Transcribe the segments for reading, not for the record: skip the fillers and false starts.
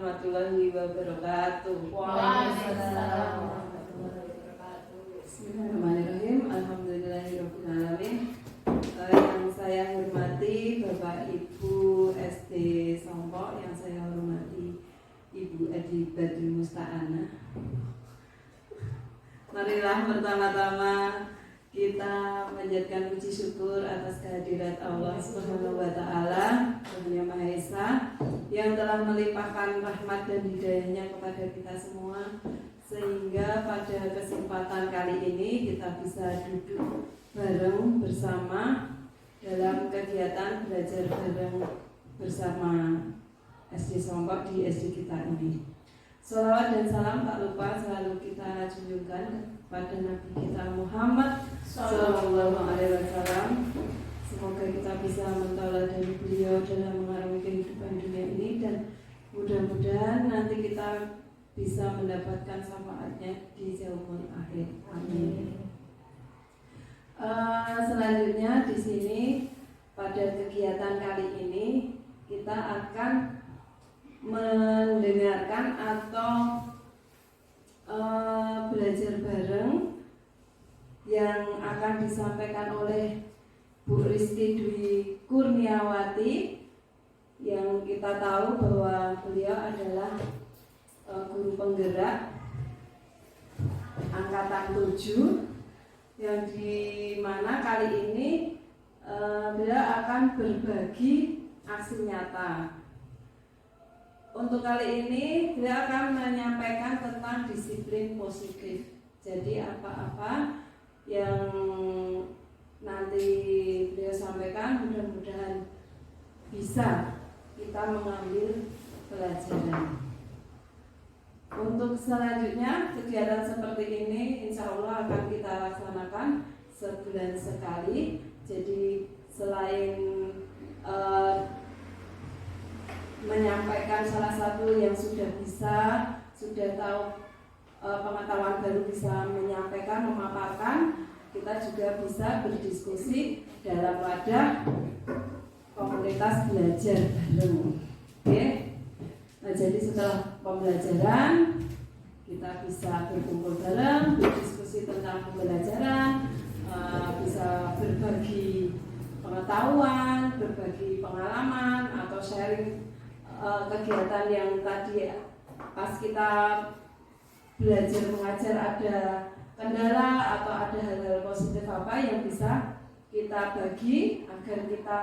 warahmatullahi wabarakatuh. Waalaikumsalam warahmatullahi wabarakatuh. Bismillahirrahmanirrahim. Alhamdulillahirabbil alamin. Yang saya hormati Bapak Ibu SD Songkok, yang saya hormati Ibu Edi Badri Musta'ana. Marilah pertama-tama kita menjadikan puji syukur atas kehadirat Allah Subhanahu wa Ta'ala, Tuhan Yang Maha Esa, yang telah melimpahkan rahmat dan hidayahnya kepada kita semua, sehingga pada kesempatan kali ini kita bisa duduk bareng bersama dalam kegiatan belajar bareng bersama SD Songkok di SD kita ini. Sholawat dan salam tak lupa selalu kita junjungkan kepada Nabi kita Muhammad Sallallahu Alaihi Wasallam. Semoga kita bisa mentauladani beliau dalam mengarungi kehidupan dunia ini, dan mudah-mudahan nanti kita bisa mendapatkan syafaatnya di yaumul akhir. Amin. Selanjutnya di sini pada kegiatan kali ini kita akan mendengarkan atau belajar bareng yang akan disampaikan oleh Bu Rizky Dwi Kurniawati, yang kita tahu bahwa beliau adalah guru penggerak angkatan 7, yang di mana kali ini beliau akan berbagi aksi nyata. Untuk kali ini beliau akan menyampaikan tentang disiplin positif. Jadi apa-apa yang nanti beliau sampaikan mudah-mudahan bisa kita mengambil pelajaran. Untuk selanjutnya kegiatan seperti ini insya Allah akan kita laksanakan sebulan sekali. Jadi selain menyampaikan salah satu yang sudah tahu pengetahuan baru, bisa menyampaikan, memaparkan, kita juga bisa berdiskusi dalam wadah komunitas belajar bareng. Oke. Nah, jadi setelah pembelajaran kita bisa berkumpul bareng, berdiskusi tentang pembelajaran, bisa berbagi pengetahuan, berbagi pengalaman, atau sharing kegiatan yang tadi pas kita belajar mengajar ada kendala atau ada hal-hal positif apa yang bisa kita bagi agar kita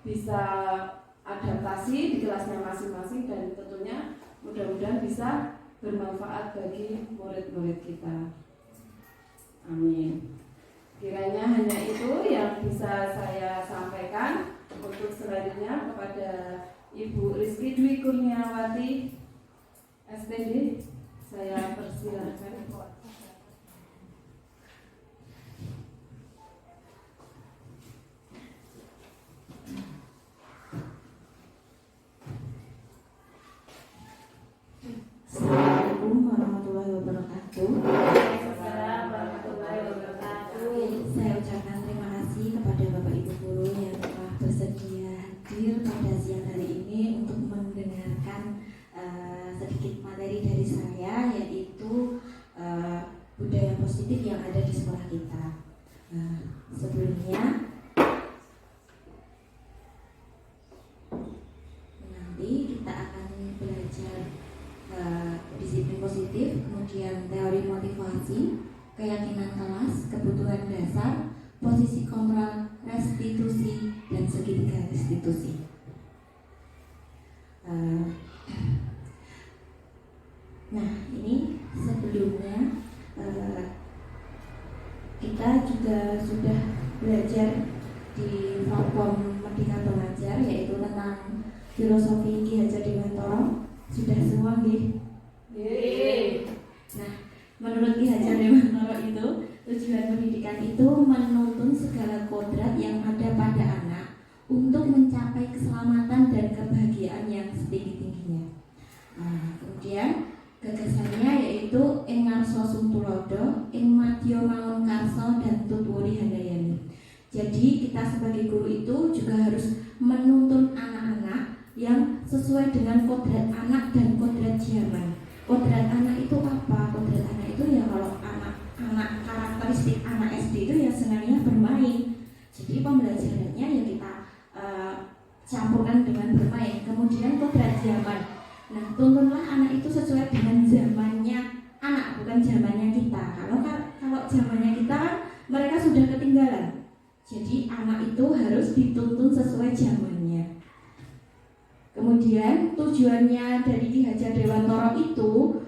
bisa adaptasi di kelasnya masing-masing, dan tentunya mudah-mudahan bisa bermanfaat bagi murid-murid kita. Amin. Kiranya hanya itu yang bisa saya sampaikan. Untuk selanjutnya kepada Ibu Rizky Dwi Kurniawati SPD, saya persilahkan. Assalamualaikum warahmatullahi wabarakatuh. Waalaikumsalam warahmatullahi wabarakatuh. Saya ucapkan terima kasih kepada Bapak Ibu guru yang telah bersedia hadir pada siang hari ini untuk mendengarkan sedikit materi dari saya, yaitu budaya positif yang ada di sekolah kita. Sebelumnya nanti kita akan belajar disiplin positif, kemudian teori motivasi, keyakinan kelas, kebutuhan dasar, posisi kontrol, restitusi, dan segitiga restitusi. Nah, ini sebelumnya kita juga sudah belajar di Forkom Merdeka Belajar, yaitu tentang filosofi Ki Hajar Dewantara. Sudah semua nggih? Nah, menurut Ki Hajar Dewantara itu, tujuan pendidikan itu menuntun segala kodrat yang ada pada anak untuk mencapai keselamatan dan kebahagiaan yang setinggi-tingginya. Kemudian gagasannya yaitu ing ngarsa sumtulodo, ing madya mangun karsa, dan tutwuri handayani. Jadi kita sebagai guru itu juga harus menuntun anak-anak yang sesuai dengan kodrat anak dan kodrat tuntunlah anak itu sesuai dengan zamannya anak, bukan zamannya kita. Kalau zamannya kita kan mereka sudah ketinggalan. Jadi anak itu harus dituntun sesuai zamannya. Kemudian tujuannya dari Ki Hajar Dewantara itu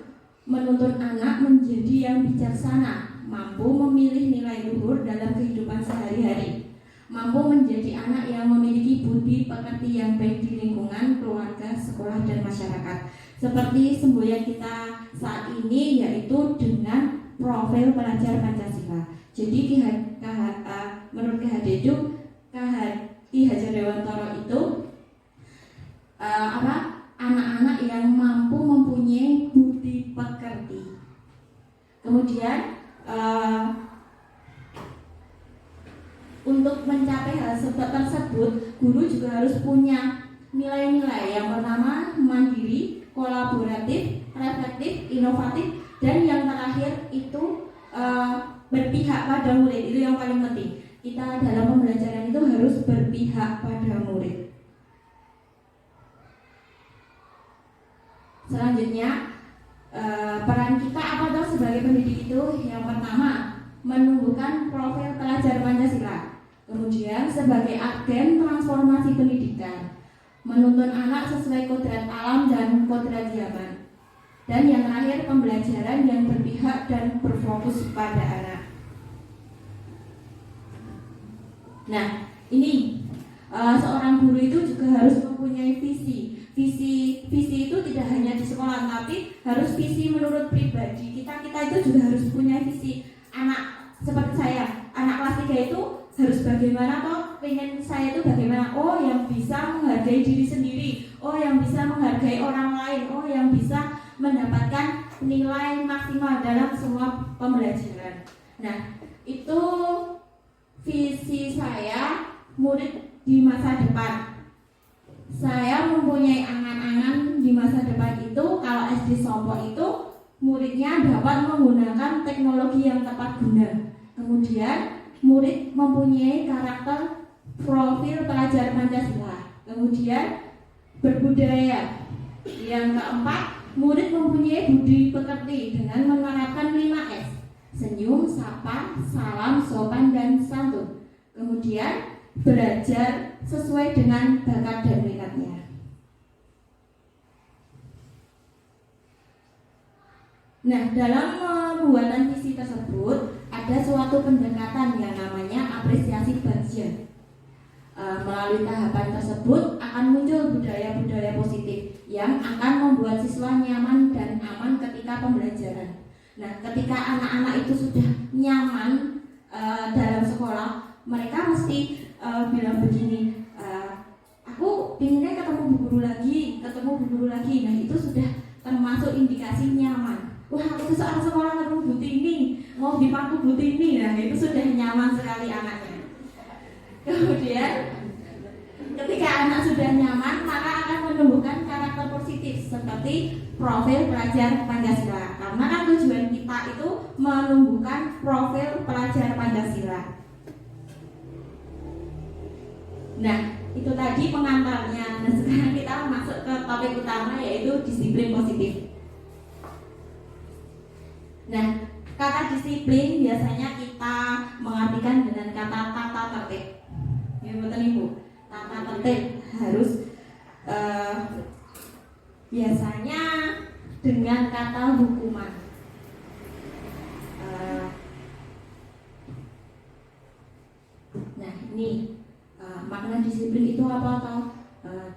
menuntun anak menjadi yang bijaksana, mampu memilih nilai luhur dalam kehidupan sehari-hari, mampu menjadi anak yang memiliki budi pekerti yang baik di lingkungan, keluarga, sekolah, dan masyarakat. Seperti semboyan kita saat ini, yaitu dengan profil pelajar Pancasila. Jadi menurut Ki Hajar Dewantara itu anak-anak yang mampu mempunyai budi pekerti. Kemudian untuk mencapai hal tersebut, guru juga harus punya nilai-nilai. Yang pertama, mandiri, kolaboratif, reflektif, inovatif, dan yang terakhir itu berpihak pada murid. Itu yang paling penting. Kita dalam pembelajaran itu harus berpihak pada murid. Selanjutnya, peran kita apa tuh sebagai pendidik itu? Yang pertama, menumbuhkan profil pelajar Pancasila. Kemudian sebagai agen transformasi pendidikan, menuntun anak sesuai kodrat alam dan kodrat zaman. Dan yang terakhir, pembelajaran yang berpihak dan berfokus pada anak. Nah, ini seorang guru itu juga harus mempunyai visi. Visi itu tidak hanya di sekolah, tapi harus visi menurut pribadi. Kita itu juga harus punya visi. Anak seperti saya, anak kelas 3 itu harus bagaimana toh? Pengen saya itu bagaimana? Oh, yang bisa menghargai diri sendiri. Oh, yang bisa menghargai orang lain. Oh, yang bisa mendapatkan nilai maksimal dalam semua pembelajaran. Nah, itu visi saya murid di masa depan. Saya mempunyai angan-angan di masa depan itu, kalau SD Sopo itu muridnya dapat menggunakan teknologi yang tepat guna. Kemudian murid mempunyai karakter profil pelajar Pancasila. Kemudian berbudaya. Yang keempat, murid mempunyai budi pekerti dengan menerapkan 5S: senyum, sapa, salam, sopan, dan santun. Kemudian belajar sesuai dengan bakat dan minatnya. Nah, dalam pembuatan visi tersebut ada suatu pendekatan yang namanya apresiasi bagian. Melalui tahapan tersebut akan muncul budaya-budaya positif yang akan membuat siswa nyaman dan aman ketika pembelajaran. Nah, ketika anak-anak itu sudah nyaman dalam sekolah, mereka mesti bilang begini, aku pinginnya ketemu bu guru lagi. Nah, itu sudah termasuk indikasi nyaman. Wah, aku seorang sekolah ketemu Bu Tini, mau dipangku Bu Tini. Nah, itu sudah nyaman sekali anaknya. Kemudian ketika anak sudah nyaman, maka akan menumbuhkan karakter positif seperti profil pelajar Pancasila. Karena kan tujuan kita itu menumbuhkan profil pelajar Pancasila. Nah, itu tadi pengantarnya. Nah, sekarang kita masuk ke topik utama, yaitu disiplin positif. Nah, kata disiplin biasanya kita mengartikan dengan kata tata tertib. Ya, betul Ibu. Tata tertib harus biasanya dengan kata hukuman. Nah, ini makna disiplin itu apa toh?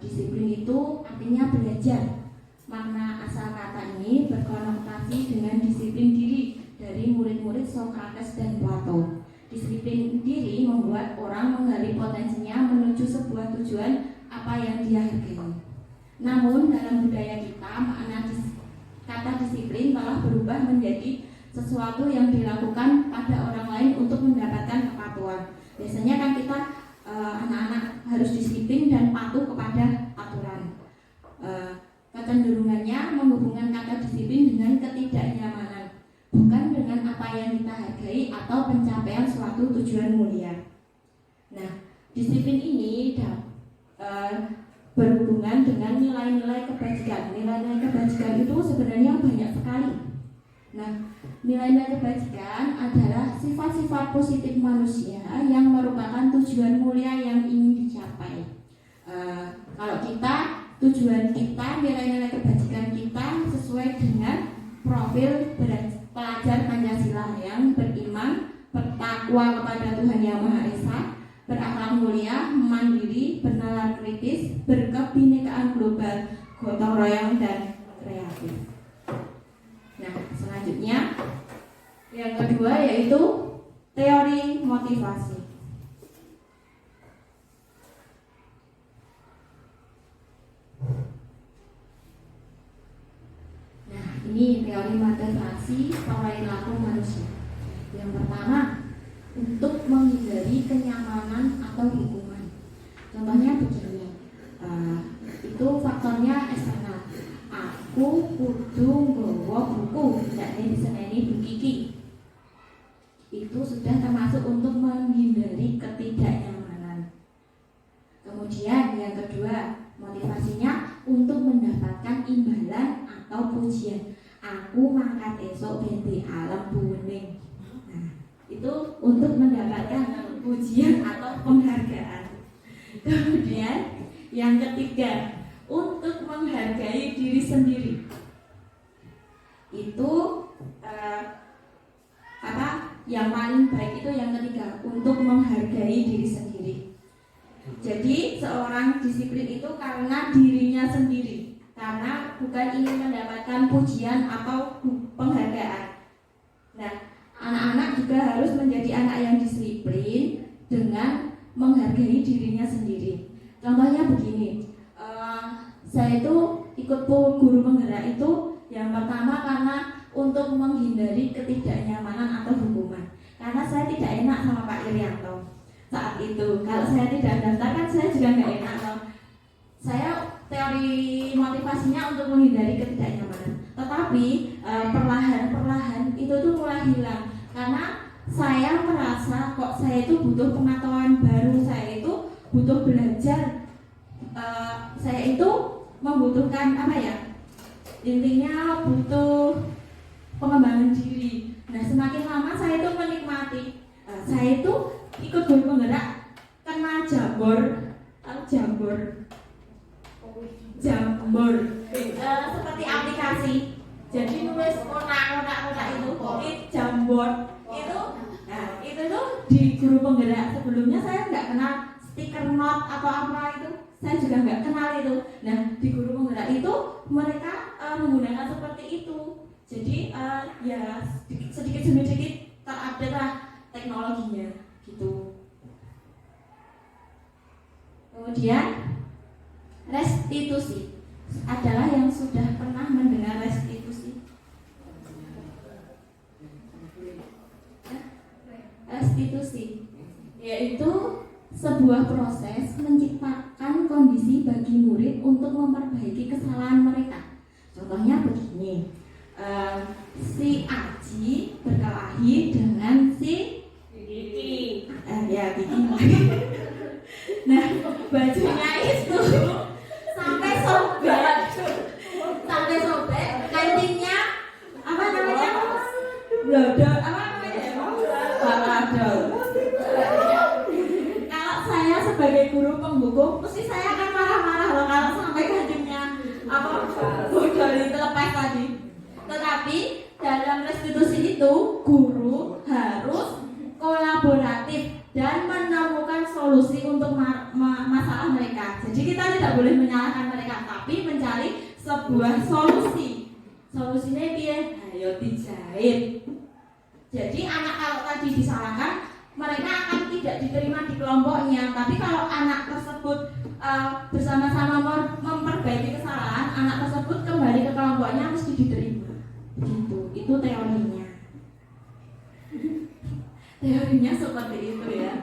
Disiplin itu artinya belajar. Makna asal kata ini berkonotasi dengan disiplin diri dari murid-murid Sokrates dan Plato. Disiplin diri membuat orang menggali potensinya menuju sebuah tujuan apa yang dia hargai. Namun dalam budaya kita, makna kata disiplin telah berubah menjadi sesuatu yang dilakukan pada orang lain untuk mendapatkan kepatuhan. Biasanya kan kita anak-anak harus disiplin dan patuh kepada aturan. Kecenderungannya menghubungkan kata disiplin dengan ketidaknyamanan, bukan dengan apa yang kita hargai atau pencapaian suatu tujuan mulia. Nah, disiplin ini berhubungan dengan nilai-nilai kebajikan. Nilai-nilai kebajikan itu sebenarnya banyak sekali. Nah, nilai-nilai kebajikan adalah sifat-sifat positif manusia yang merupakan tujuan mulia yang ingin dicapai. Kalau kita, tujuan kita, nilai-nilai kebajikan kita sesuai dengan profil pelajar Pancasila yang beriman, bertakwa kepada Tuhan Yang Maha Esa, berakhlak mulia, mandiri, bernalar kritis, berkebinekaan global, gotong royong dan kreatif. Nah, selanjutnya yang kedua yaitu teori motivasi. Nah, ini teori motivasi perilaku manusia. Yang pertama, untuk menghindari kenyamanan atau hukuman. Contohnya begini, itu faktornya eksternal. Aku kudu nggawa buku, ndakne diseneni Bu Kiki. Itu sudah termasuk untuk menghindari ketidaknyamanan. Kemudian yang kedua, motivasinya untuk mendapatkan imbalan atau pujian. Aku mangkat esok benti alam buwening. Nah, itu untuk mendapatkan pujian atau penghargaan. Kemudian yang ketiga, untuk menghargai diri sendiri. Itu yang paling baik itu yang ketiga, untuk menghargai diri sendiri. Jadi seorang disiplin itu karena dirinya sendiri, karena bukan ingin mendapatkan pujian atau penghargaan. Nah, anak-anak juga harus menjadi anak yang disiplin dengan menghargai dirinya sendiri. Contohnya begini, saya itu ikut guru penggerak itu yang pertama karena untuk menghindari ketidaknyamanan atau hukuman. Karena saya tidak enak sama Pak Irianto saat itu. Kalau saya tidak daftar kan saya juga nggak enak loh. Saya teori motivasinya untuk menghindari ketidaknyamanan. Tetapi perlahan-perlahan itu tuh mulai hilang karena saya merasa kok saya itu butuh pengetahuan baru, saya itu butuh belajar, saya itu membutuhkan intinya butuh pengembangan diri. Nah, semakin lama saya itu menikmati, saya itu ikut guru penggerak kena jambor seperti aplikasi. Jadi nulis kotak-kotak itu jambor itu. Nah, itu tuh di guru penggerak. Sebelumnya saya nggak kenal stiker note atau apa itu, saya juga nggak kenal itu. Nah, di guru penggerak itu mereka menggunakan seperti itu. Jadi ya sedikit demi sedikit terupdate lah teknologinya gitu. Kemudian restitusi adalah yang sudah pernah mendengar restitusi. Restitusi yaitu sebuah proses menciptakan kondisi bagi murid untuk memperbaiki kesalahan mereka. Contohnya begini, si Aji berkelahi dengan si Kiki. Kiki. Nah, bajunya itu sampai sobek, kancingnya blodor, Kalau saya sebagai guru penghukum, mesti saya akan marah-marah loh kalau sampai kancingnya bodor itu lepas tadi. Tetapi dalam restitusi itu guru harus kolaboratif dan menemukan solusi untuk masalah mereka. Jadi kita tidak boleh menyalahkan mereka, tapi mencari sebuah solusi. Solusinya piye? Ayo dijahit. Jadi anak kalau tadi disalahkan, mereka akan tidak diterima di kelompoknya. Tapi kalau anak tersebut bersama-sama memperbaiki kesalahan, anak tersebut kembali ke kelompoknya mesti diterima. Gitu. Itu teorinya. Teorinya seperti itu ya.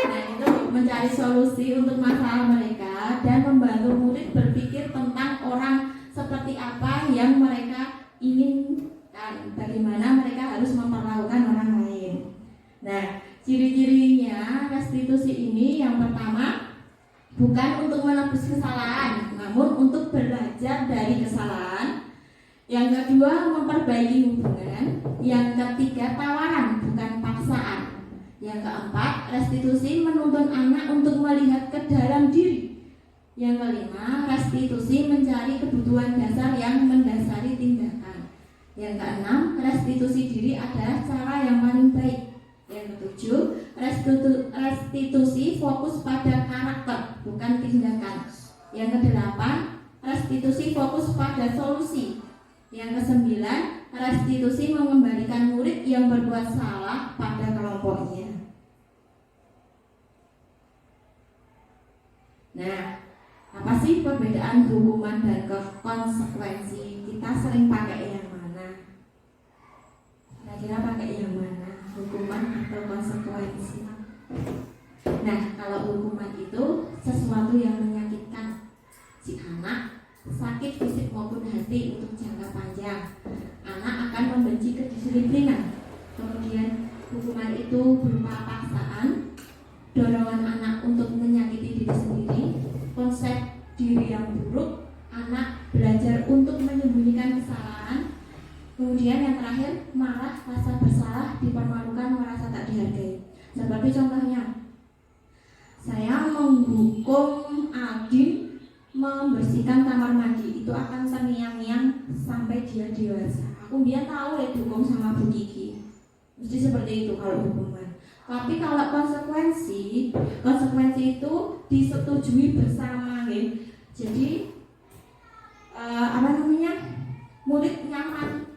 Nah, itu mencari solusi untuk masalah mereka dan membantu murid berpikir tentang orang seperti apa yang mereka inginkan, bagaimana mereka harus memperlakukan orang lain. Nah, ciri-cirinya restitusi ini yang pertama bukan untuk untuk menebus kesalahan, namun untuk belajar dari kesalahan. Yang kedua, memperbaiki hubungan. Yang ketiga, tawaran bukan paksaan. Yang keempat, restitusi menuntun anak untuk melihat ke dalam diri. Yang kelima, restitusi mencari kebutuhan dasar yang mendasari tindakan. Yang keenam, restitusi diri adalah cara yang paling baik. Yang ketujuh, restitusi fokus pada karakter bukan tindakan. Yang kedelapan, restitusi fokus pada solusi. Yang kesembilan, restitusi mengembalikan murid yang berbuat salah pada kelompoknya. Nah, apa sih perbedaan hukuman dan konsekuensi? Kita sering pakai yang mana? Kira-kira pakai yang mana? Hukuman atau konsekuensi? Nah, kalau hukuman itu sesuatu yang menyakitkan si anak, sakit fisik maupun hati untuk jangka panjang. Anak akan membenci kedisiplinan. Kemudian hukuman itu berupa paksaan, dorongan anak untuk menyakiti diri sendiri, konsep diri yang buruk, anak belajar untuk menyembunyikan kesalahan. Kemudian yang terakhir, marah, rasa bersalah, dipermalukan, merasa tak dihargai. Seperti contohnya, saya menghukum Adin membersihkan kamar mandi, itu akan terngiang-ngiang sampai dia dewasa. Aku dia tahu ya dihukum sama Bu Kiki. Mesti seperti itu kalau hukuman. Tapi kalau konsekuensi itu disetujui bersama, ya. Jadi murid nyaman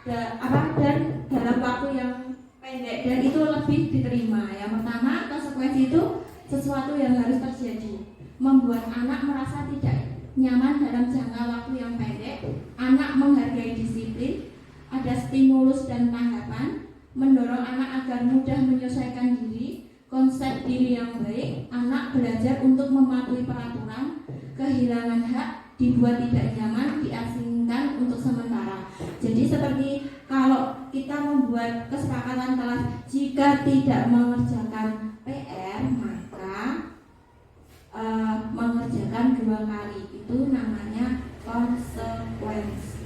dan dalam waktu yang pendek dan itu lebih diterima. Yang pertama, konsekuensi itu sesuatu yang harus terjadi, membuat anak merasa tidak nyaman dalam jangka waktu yang pendek. Anak menghargai disiplin, ada stimulus dan tanggapan, mendorong anak agar mudah menyesuaikan diri, konsep diri yang baik, anak belajar untuk mematuhi peraturan, kehilangan hak, dibuat tidak nyaman, diasingkan untuk sementara. Jadi seperti kalau kita membuat kesepakatan kelas, jika tidak mengerjakan PR maka mengerjakan 2 kali, itu namanya konsekuensi.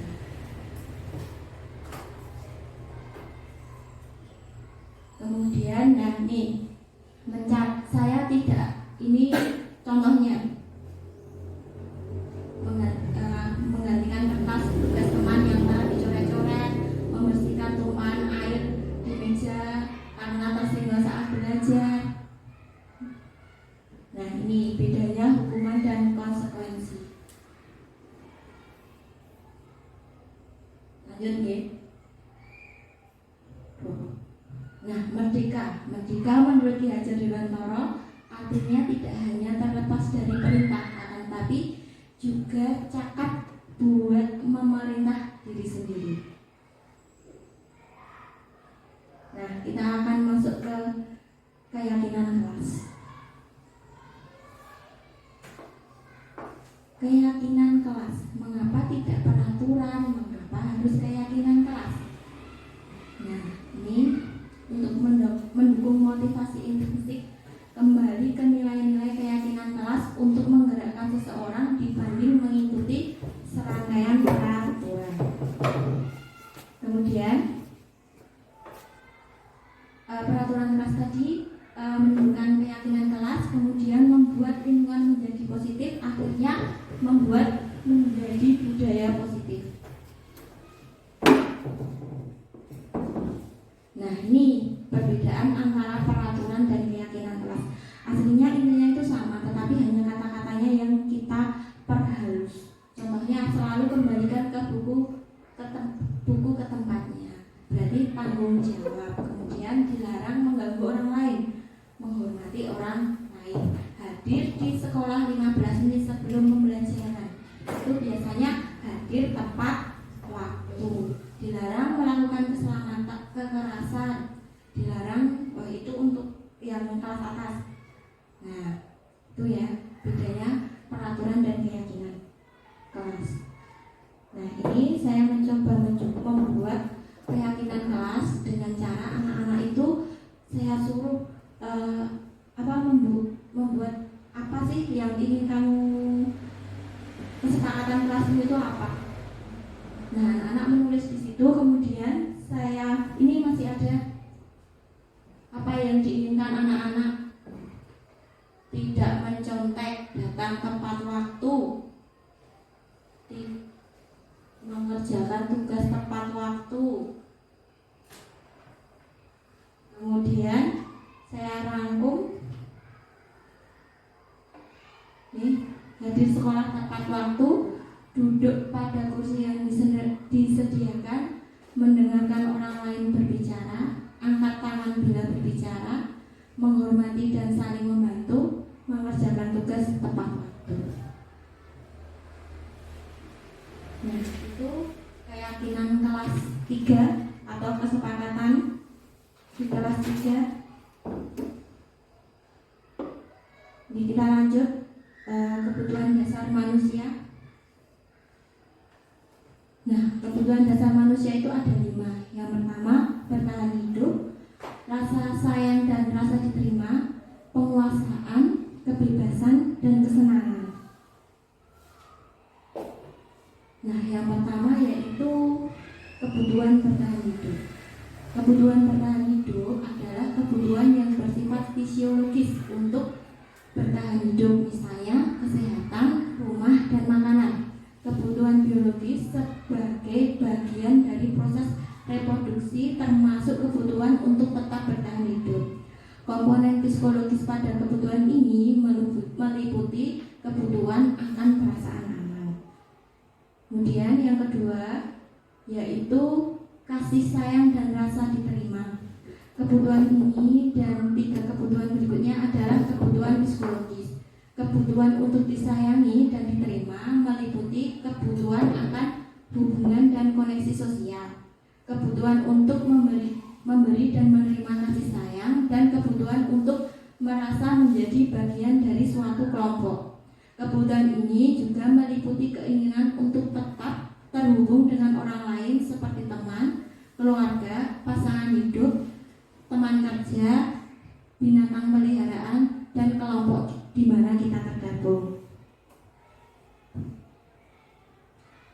Kemudian saya tidak, ini contohnya menggantikan kertas tugas teman yang telah dicoret-coret, membersihkan tumpahan air di meja karena tersinggung saat belajar. Nah, ini bedanya hukuman dan konsekuensi. Lanjut ya. Nah, merdeka menurut Ki Hajar Dewantara artinya tidak hanya terlepas dari perintah, akan tapi juga cakap buat memerintah diri sendiri. Nah, kita akan masuk ke keyakinan kelas. Keyakinan kelas, mengapa tidak peraturan, mengapa harus keyakinan kelas? Nah, ini untuk mendukung motivasi intrinsik, kembali ke nilai-nilai keyakinan kelas untuk menggerakkan seseorang dibanding mengikuti serangkaian peraturan. Kemudian peraturan kelas tadi menunjukkan keyakinan kelas, kemudian membuat lingkungan menjadi positif, akhirnya membuat menjadi budaya positif. Nah, ini perbedaan antara peraturan dan keyakinan kelas. Aslinya intinya itu sama, tetapi hanya kata-katanya yang kita perhalus. Contohnya, selalu kembalikan ke buku ke tempatnya, berarti tanggung jawab. Kemudian dilarang mengganggu orang lain, menghormati orang lain, hadir di sekolah 15 menit sebelum pembelajaran, itu biasanya hadir tepat waktu. Dilarang melakukan kekerasan, dilarang, itu untuk yang kelas atas. Nah, itu ya bedanya peraturan dan keyakinan kelas. Nah, ini saya mencoba membuat keyakinan kelas dengan cara anak-anak itu saya suruh membuat apa sih yang ingin kamu motivasimu itu apa? Nah, anak-anak menulis di situ. Kemudian ini masih ada apa yang diinginkan anak-anak. Tidak mencontek, datang tepat waktu, mengerjakan tugas tepat waktu. Kemudian saya rangkum, hadir sekolah tepat waktu, duduk pada kursi yang disediakan, mendengarkan orang lain berbicara, angkat tangan bila berbicara, menghormati dan saling membantu, mengerjakan tugas tepat waktu. Nah, itu keyakinan kelas 3 atau kesepakatan di kelas 3. Ini kita lanjut kebutuhan dasar manusia. Nah, kebutuhan dasar manusia itu ada 5. Yang pertama, bertahan hidup, rasa sayang dan rasa diterima, penguasaan, kebebasan, dan kesenangan. Nah, yang pertama yaitu kebutuhan bertahan hidup. Kebutuhan bertahan hidup adalah kebutuhan yang bersifat fisiologis untuk bertahan hidup, misalnya kesehatan, rumah, dan makanan. Kebutuhan biologis sebagai bagian dari proses reproduksi, termasuk kebutuhan untuk tetap bertahan hidup. Komponen psikologis pada kebutuhan ini meliputi kebutuhan akan perasaan aman. Kemudian yang kedua yaitu kasih sayang dan rasa diterima. Kebutuhan ini dan 3 kebutuhan berikutnya adalah kebutuhan psikologis. Kebutuhan untuk disayangi dan diterima meliputi kebutuhan akan hubungan dan koneksi sosial, kebutuhan untuk memberi dan menerima kasih sayang, dan kebutuhan untuk merasa menjadi bagian dari suatu kelompok. Kebutuhan ini juga meliputi keinginan untuk tetap terhubung dengan orang lain seperti teman, keluarga, pasangan hidup, teman kerja, binatang peliharaan, dan kelompok di mana kita tergabung.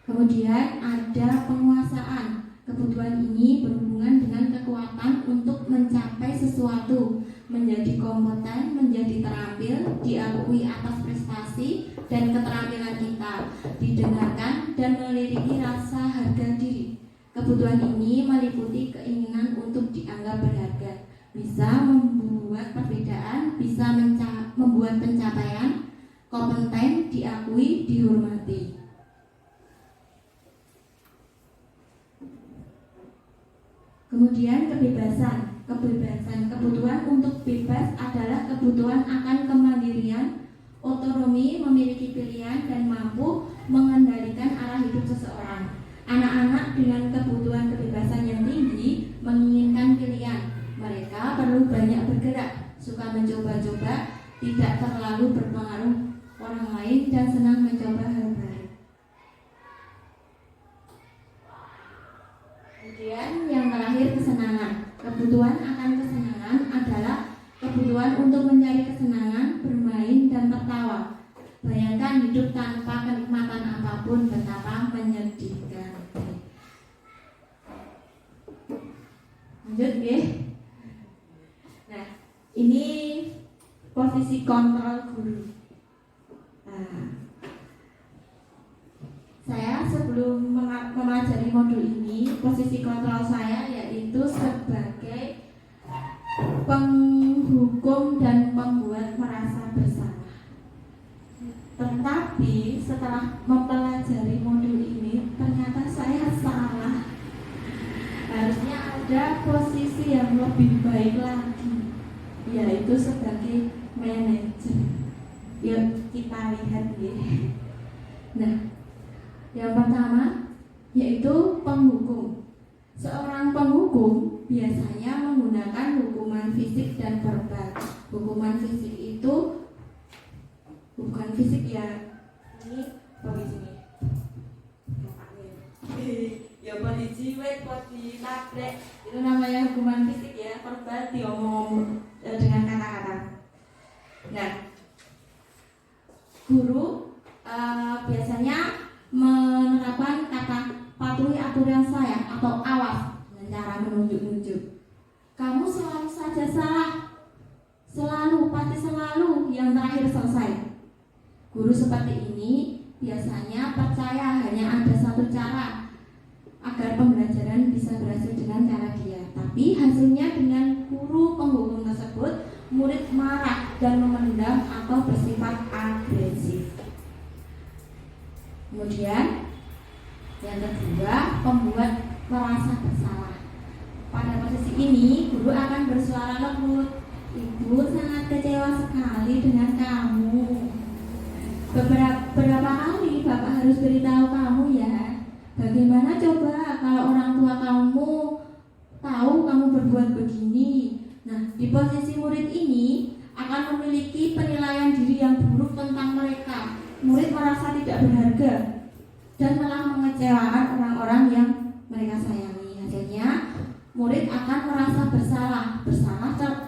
Kemudian ada penguasaan. Kebutuhan ini berhubungan dengan kekuatan untuk mencapai sesuatu, menjadi kompeten, menjadi terampil, diakui atas prestasi dan keterampilan kita, didengarkan dan memiliki rasa harga diri. Kebutuhan ini meliputi keinginan untuk dianggap berharga, bisa membuat perbedaan, bisa membuat pencapaian, kompeten, diakui, dihormati. Kemudian kebebasan. Kebutuhan untuk bebas adalah kebutuhan akan kemandirian, otonomi, memiliki pilihan, dan mampu mengendalikan arah hidup seseorang. Anak-anak dengan kebutuhan kebebasan yang tinggi menginginkan pilihan. Mereka perlu banyak bergerak, suka mencoba-coba, tidak terlalu berpengaruh orang lain, dan senang mencoba hal baru. Kemudian yang terakhir, kesenangan. Kebutuhan akan kesenangan adalah kebutuhan untuk mencari kesenangan, bermain, dan tertawa. Bayangkan hidup tanpa kenikmatan apapun, betapa menyedihkan. Lanjut ya. Nah, ini posisi kontrol guru. Nah, saya sebelum mempelajari modul ini, posisi kontrol saya yaitu sebagai penghukum dan pembuat merasa bersalah. Tetapi setelah mempelajari modul ini, ternyata saya salah. Harusnya ada posisi yang lebih baik lagi, yaitu sebagai manajer. Yuk kita lihat ya. Nah, yang pertama yaitu penghukum. Seorang penghukum biasanya menggunakan hukuman fisik dan verbal. Hukuman fisik itu bukan fisik ya, ini posisinya. Ya polisi wek di tabrek. Itu namanya hukuman fisik ya, verbal diomong dengan kata-kata. Nah, guru biasanya mematuhi aturan saya atau awas dengan cara menunjuk-nunjuk. Kamu selalu saja salah, selalu, pasti selalu, yang terakhir selesai. Guru seperti ini biasanya percaya hanya ada satu cara agar pembelajaran bisa berhasil dengan cara dia. Tapi hasilnya dengan guru penghukum tersebut, murid marah dan memendam atau bersifat agresif. Kemudian yang kedua, pembuat merasa bersalah. Pada posisi ini, guru akan bersuara lembut. Ibu sangat kecewa sekali dengan kamu. Beberapa kali Bapak harus beritahu kamu ya. Bagaimana coba kalau orang tua kamu tahu kamu berbuat begini? Nah, di posisi murid ini akan memiliki penilaian diri yang buruk tentang mereka. Murid merasa tidak berharga dan malah mengecewakan orang-orang yang mereka sayangi. Hasilnya, murid akan merasa bersalah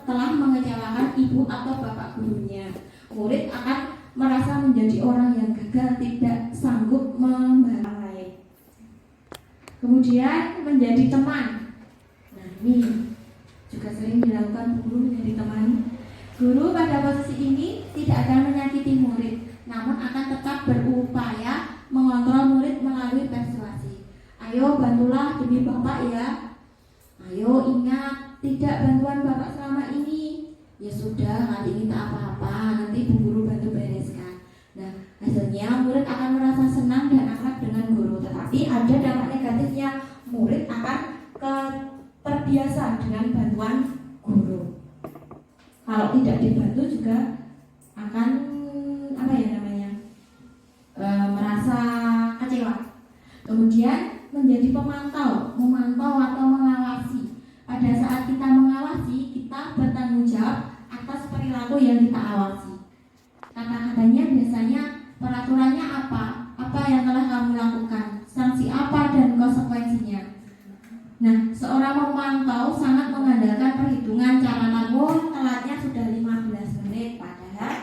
telah mengecewakan ibu atau bapak gurunya. Murid akan merasa menjadi orang yang gagal, tidak sanggup membantu orang lain. Kemudian menjadi teman. Nah, ini juga sering dilakukan guru menjadi teman. Guru pada posisi ini tidak akan menyakiti murid, namun akan tetap berupaya mengontrol murid melalui persuasi. Ayo bantulah demi Bapak ya. Ayo ingat, tidak bantuan Bapak selama ini. Ya sudah, kali ini tak apa-apa, nanti Bu Guru bantu bereskan. Nah, hasilnya murid akan merasa senang dan akrab dengan guru. Tetapi ada dampak negatifnya, murid akan terbiasa dengan bantuan guru. Kalau tidak dibantu juga akan merasa kecewa. Kemudian menjadi memantau atau mengawasi. Pada saat kita mengawasi, kita bertanggung jawab atas perilaku yang kita awasi. Kata-katanya biasanya peraturannya apa? Apa yang telah kamu lakukan? Sanksi apa dan konsekuensinya? Nah, seorang pemantau sangat mengandalkan perhitungan catatan. Telatnya sudah 15 menit, padahal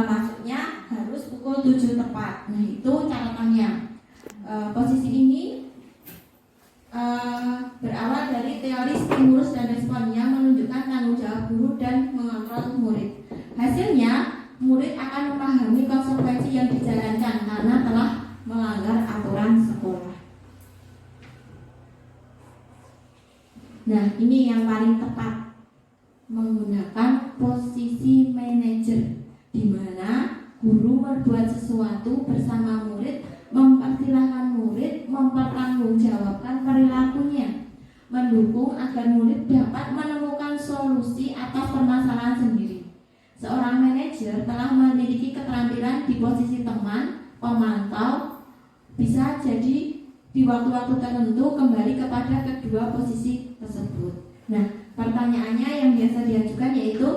maksudnya harus pukul 7 tepat. Nah, itu catatannya. Posisi ini berawal dari teori stimulus dan respon yang menunjukkan tanggung jawab guru dan mengontrol murid. Hasilnya, murid akan memahami konsekuensi yang dijalankan karena telah melanggar aturan sekolah. Nah, ini yang paling tepat, menggunakan posisi manajer, di mana guru berbuat sesuatu bersama murid, mempersilahkan murid mempertanggungjawabkan perilakunya, mendukung agar murid dapat menemukan solusi atas permasalahan sendiri. Seorang manajer telah memiliki keterampilan di posisi teman, pemantau, bisa jadi di waktu-waktu tertentu kembali kepada kedua posisi tersebut. Nah, pertanyaannya yang biasa diajukan yaitu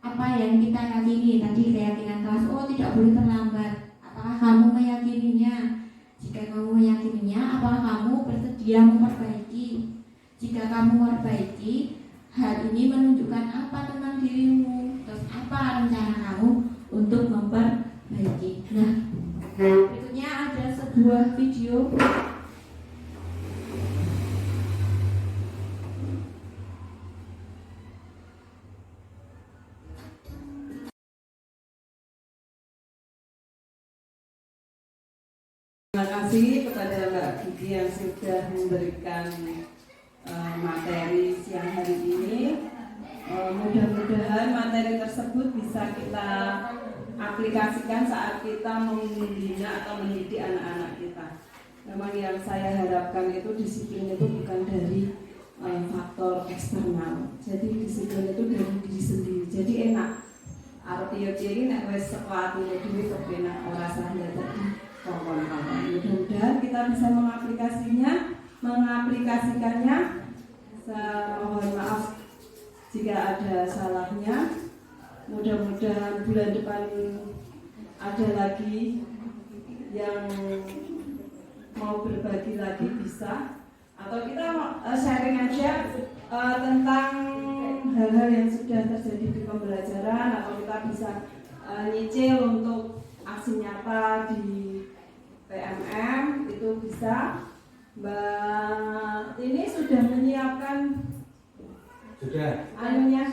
apa yang kita yakini. Tadi keyakinan kelas, tidak boleh terlambat. Apakah kamu meyakininya? Jika kamu meyakininya, apakah kamu bersedia memperbaiki? Jika kamu memperbaiki, hal ini menunjukkan apa tentang dirimu? Terus apa rencana kamu untuk memperbaiki? Nah, berikutnya ada sebuah video. Terima kasih kepada Mbak Gigi yang sudah memberikan materi siang hari ini. Mudah-mudahan materi tersebut bisa kita aplikasikan saat kita membina atau mendidik anak-anak kita. Memang yang saya harapkan itu disiplin itu bukan dari faktor eksternal. Jadi disiplin itu dari diri sendiri. Jadi enak. Artinya ini nek wis saka atine dhewe kepenak ora sah ya tadi. Mudah-mudahan kita bisa mengaplikasikannya. Mohon maaf jika ada salahnya. Mudah-mudahan bulan depan ada lagi yang mau berbagi lagi bisa, atau kita sharing aja tentang hal-hal yang sudah terjadi di pembelajaran, atau kita bisa nyicil untuk aksi nyata di PMM itu bisa. Mbak ini sudah menyiapkan Sudah. anunya,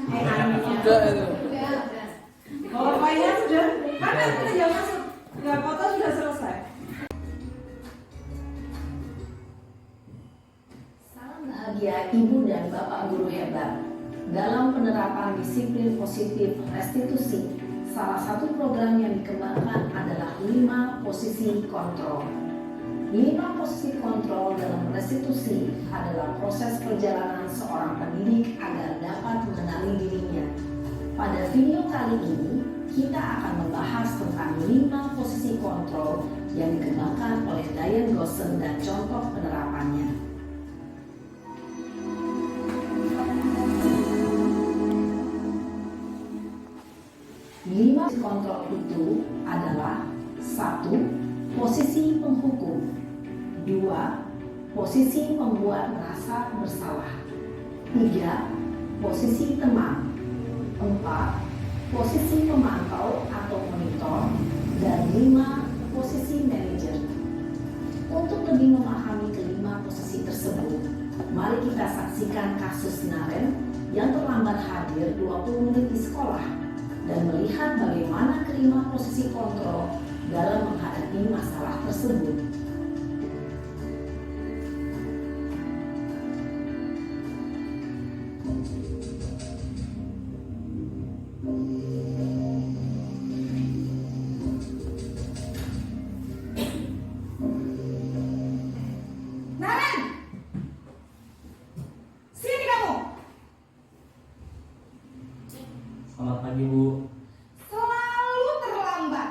kalau file-nya sudah, kan kita yang masuk, nggak foto sudah selesai. Salam bahagia Ibu dan Bapak Guru hebat. Dalam penerapan disiplin positif restitusi, salah satu program yang dikembangkan adalah 5 posisi kontrol. 5 posisi kontrol dalam restitusi adalah proses perjalanan seorang pendidik agar dapat mengenali dirinya. Pada video kali ini, kita akan membahas tentang 5 posisi kontrol yang dikembangkan oleh Diane Gossen dan contoh penerapannya. 5 kontrol itu adalah 1. Posisi penghukum. 2. Posisi pembuat merasa bersalah. 3. Posisi teman. 4. Posisi pemantau atau monitor. Dan 5. Posisi manajer. Untuk lebih memahami kelima posisi tersebut, mari kita saksikan kasus Naren yang terlambat hadir 20 menit di sekolah dan melihat bagaimana kelima posisi kontrol dalam menghadapi masalah tersebut. Naren! Sini kamu! Selamat pagi, Bu. Selalu terlambat.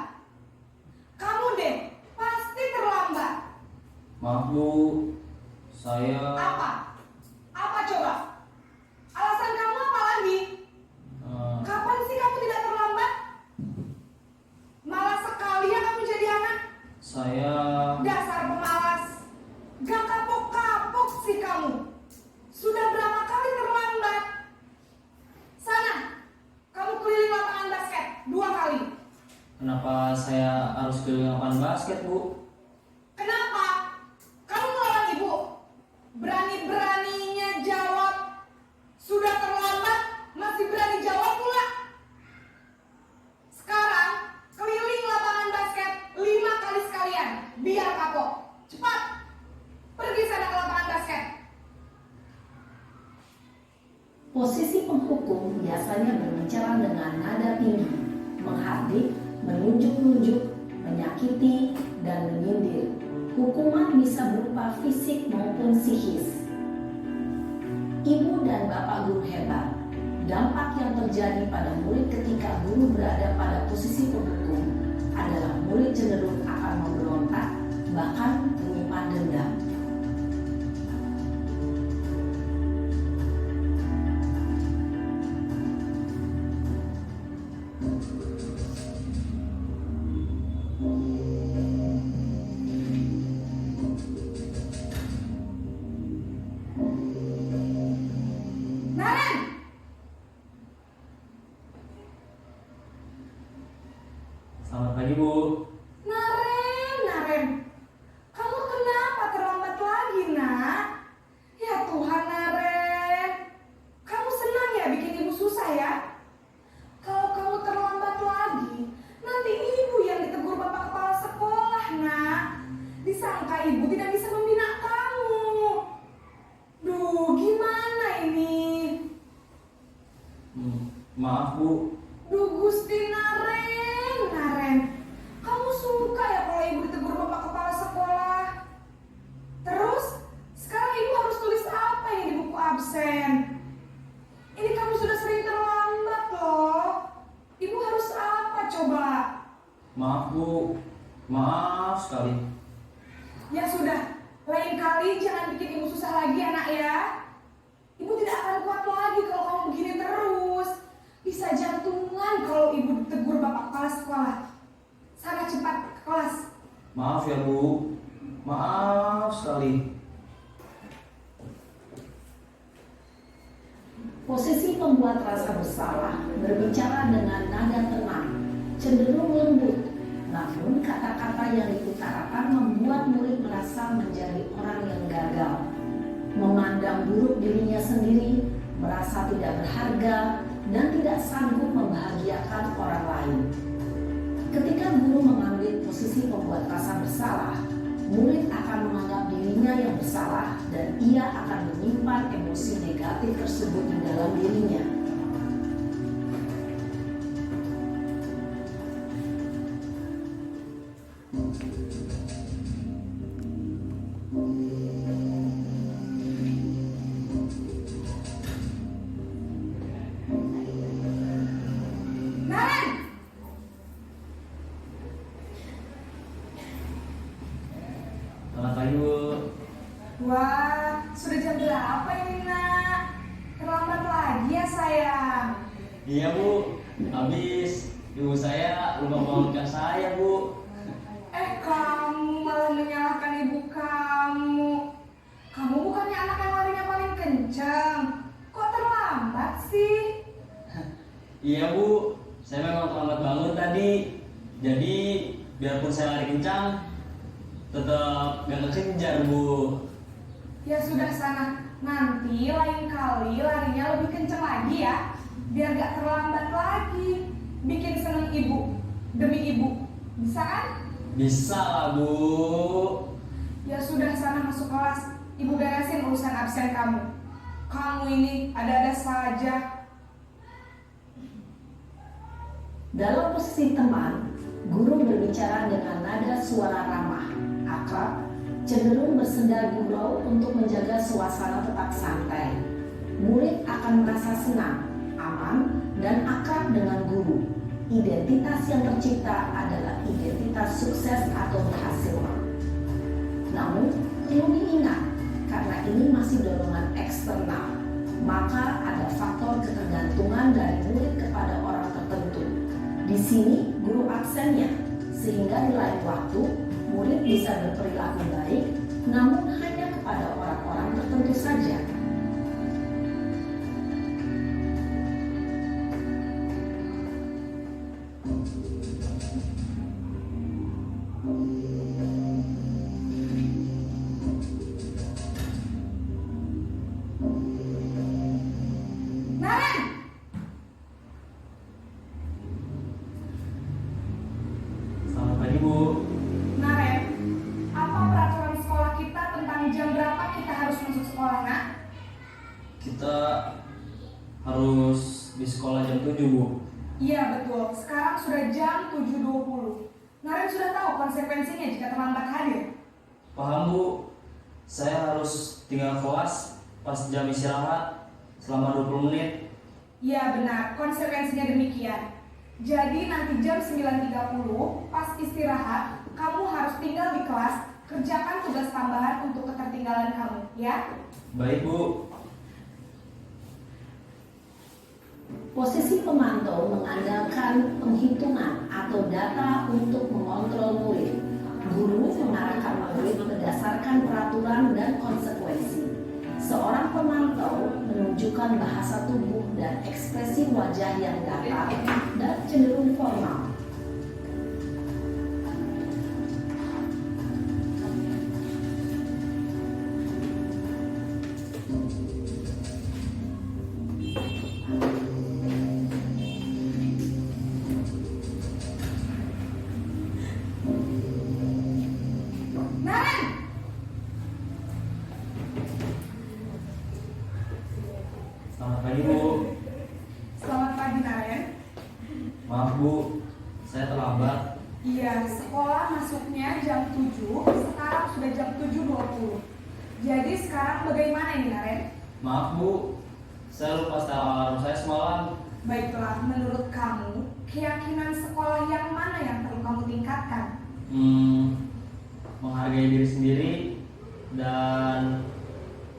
Kamu deh, pasti terlambat. Maaf, Bu. Saya Apa? Apa coba? Alasan kamu apa lagi? eh, Kapan sih kamu tidak terlambat? Malas sekali ya kamu jadi anak. saya Dasar pemalas. Gak kapok-kapok sih kamu. Sudah berapa kali terlambat? Sana, kamu keliling lapangan basket 2 kali. kenapa saya harus keliling lapangan basket, Bu? Kenapa? Kamu melawan ibu? Berani-beraninya jawab. Sudah terlambat, masih berani jawab pula. Sekarang, keliling lapangan basket 5 kali sekalian. Biar kapok. Cepat. Pergi sana ke lapangan basket. Posisi penghukum biasanya berbicara dengan nada tinggi, menghardik, menunjuk-nunjuk, menyakiti, dan menyindir. Hukuman bisa berupa fisik maupun psikis. Ibu dan Bapak Guru hebat, dampak yang terjadi pada murid ketika guru berada pada posisi penghukum adalah murid cenderung akan memberontak, bahkan menyimpan dendam. Naren! Selamat pagi, Bu. Naren. Kamu kenapa terlambat lagi, nak? Ya Tuhan, Naren. Kamu senang ya bikin ibu susah ya? Kalau kamu terlambat lagi, nanti ibu yang ditegur bapak kepala sekolah, nak. Disangka ibu tidak bisa membina kamu. Duh, gimana ini? Maaf, Bu. Duh, Gusti Naren. Kamu suka ya kalau ibu ditegur bapak kepala sekolah? Terus, sekarang ibu harus tulis apa ini di buku absen? Ini kamu sudah sering terlambat loh. Ibu harus apa coba? Maaf, Bu. Maaf sekali. Ya sudah, lain kali jangan bikin ibu susah lagi anak ya. Ibu tidak akan kuat lagi kalau kamu begini terus. Bisa jantungan kalau ibu ditegur bapak kepala sekolah. Sana cepat ke kelas. Maaf ya, Bu. Maaf sekali. Posisi pembuat rasa bersalah berbicara dengan nada tenang, cenderung lembut, Namun kata-kata yang diutarakan membuat murid merasa menjadi orang yang gagal, memandang buruk dirinya sendiri, merasa tidak berharga, dan tidak sanggup membahagiakan orang lain. Ketika guru mengambil posisi pembuat rasa bersalah, murid akan menganggap dirinya yang bersalah dan ia akan menyimpan emosi negatif tersebut di dalam dirinya. Naren, Selamat pagi Bu. wah, sudah jam berapa ini nak? Terlambat lagi ya sayang. Iya Bu, habis ibu saya lupa bangunkan saya Bu. Kamu malah menyalahkan ibu kamu. Kamu bukannya anak yang larinya paling kencang. Kok terlambat sih? Iya Bu, saya memang terlambat bangun tadi. Jadi biarpun saya lari kencang, tetap gak kekejar Bu. Ya sudah sana, nanti lain kali larinya lebih kencang lagi ya. Biar gak terlambat lagi. Bikin seneng ibu, demi ibu. Bisa kan? Bisa lah Bu. Ya sudah sana masuk kelas. Ibu beresin urusan absen kamu. Kamu ini ada-ada saja. Dalam posisi teman, guru berbicara dengan nada suara ramah, akrab, cenderung bersenda gurau untuk menjaga suasana tetap santai. Murid akan merasa senang, aman, dan akrab dengan guru. Identitas yang tercipta adalah identitas sukses atau berhasil. Namun, perlu diingat, karena ini masih dorongan eksternal, maka ada faktor ketergantungan dari murid kepada orang tertentu. Di sini, guru absennya, sehingga di lain waktu, murid bisa berperilaku baik, namun hanya kepada orang-orang tertentu saja. Naren! Selamat pagi Bu. Naren, apa peraturan sekolah kita tentang jam berapa kita harus masuk sekolah, nak? Kita harus di sekolah jam 7 Bu. Iya betul, sekarang sudah jam 7.20. Naren sudah tahu konsekuensinya jika terlambat hadir. Paham Bu. Saya harus tinggal kelas pas jam istirahat selama 20 menit. Iya benar, konsekuensinya demikian. Jadi nanti jam 9.30 pas istirahat, kamu harus tinggal di kelas, kerjakan tugas tambahan untuk ketertinggalan kamu, ya? Baik Bu. Posisi pemantau mengandalkan penghitungan atau data untuk mengontrol murid. Guru mengarahkan murid berdasarkan peraturan dan konsekuensi. Seorang pemantau menunjukkan bahasa tubuh dan ekspresi wajah yang datar dan cenderung formal. Naren! Selamat pagi Bu. Selamat pagi Naren. Maaf Bu, saya terlambat. Iya, sekolah masuknya jam 7, sekarang sudah jam 7.20. Jadi sekarang bagaimana ini Naren? Maaf Bu, saya lupa setel alarm saya semalam. Baiklah, menurut kamu, keyakinan sekolah yang mana yang perlu kamu tingkatkan? Menghargai diri sendiri dan